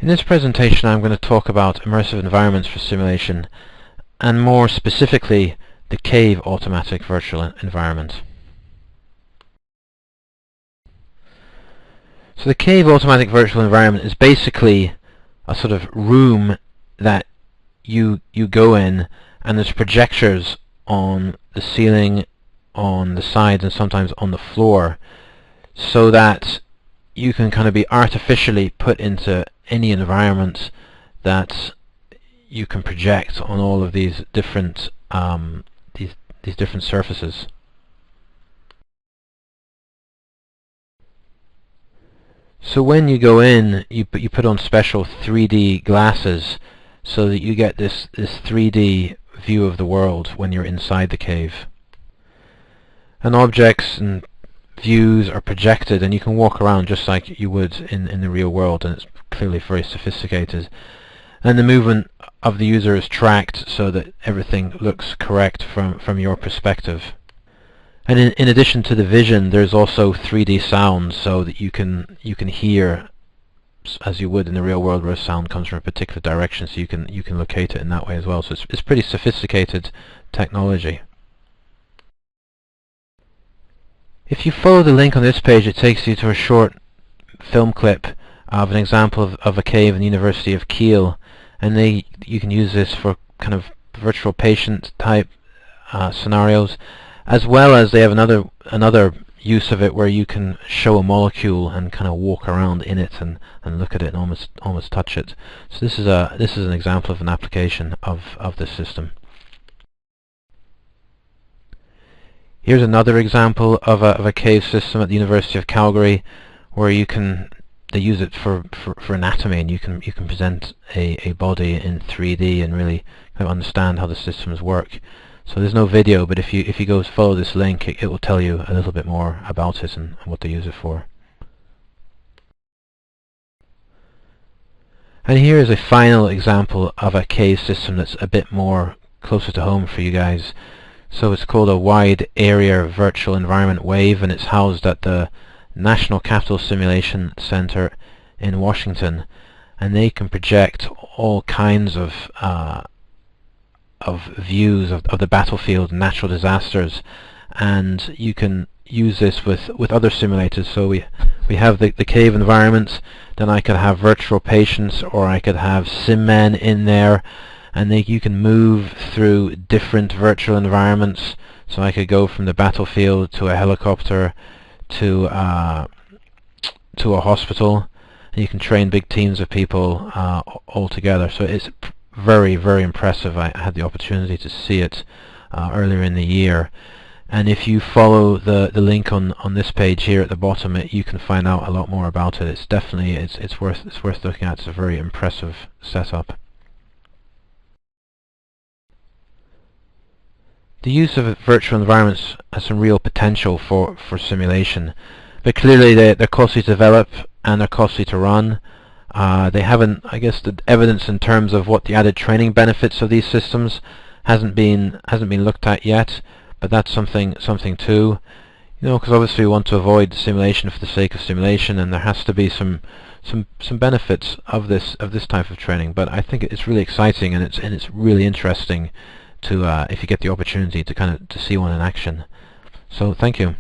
In this presentation I'm going to talk about immersive environments for simulation, and more specifically the Cave automatic virtual environment. So the Cave automatic virtual environment is basically a sort of room that you go in, and there's projectors on the ceiling, on the sides, and sometimes on the floor, so that you can kind of be artificially put into any environment that you can project on all of these different these different surfaces. So when you go in, you put on special 3D glasses so that you get this 3D view of the world when you're inside the cave. And objects and views are projected, and you can walk around just like you would in the real world, and it's clearly very sophisticated. And the movement of the user is tracked so that everything looks correct from your perspective. And in addition to the vision, there's also 3D sound, so that you can hear as you would in the real world, where sound comes from a particular direction, so you can locate it in that way as well. So it's pretty sophisticated technology. If you follow the link on this page, it takes you to a short film clip of an example of a cave in the University of Kiel, and you can use this for kind of virtual patient type scenarios, as well as they have another use of it where you can show a molecule and kind of walk around in it and look at it and almost touch it. So this is an example of an application of this system. Here's another example of a cave system at the University of Calgary, where they use it for anatomy, and you can present a body in 3D and really kind of understand how the systems work. So there's no video, but if you go follow this link, it will tell you a little bit more about it and what they use it for. And here is a final example of a cave system that's a bit more closer to home for you guys. So it's called a Wide Area Virtual Environment WAVE, and it's housed at the National Capital Simulation Center in Washington, and they can project all kinds of views of the battlefield and natural disasters, and you can use this with other simulators. So we have the cave environment, then I could have virtual patients, or I could have sim men in there, and you can move through different virtual environments. So I could go from the battlefield to a helicopter to a hospital, and you can train big teams of people all together. So it's very, very impressive. I had the opportunity to see it earlier in the year, and if you follow the link on this page here at the bottom, you can find out a lot more about it. It's definitely it's worth looking at. It's a very impressive setup. The use of virtual environments has some real potential for simulation, but clearly they're costly to develop and they're costly to run. They haven't, I guess, the evidence in terms of what the added training benefits of these systems hasn't been looked at yet, but that's something too, because obviously we want to avoid simulation for the sake of simulation, and there has to be some benefits of this type of training. But I think it's really exciting, and it's really interesting to if you get the opportunity to see one in action. So thank you.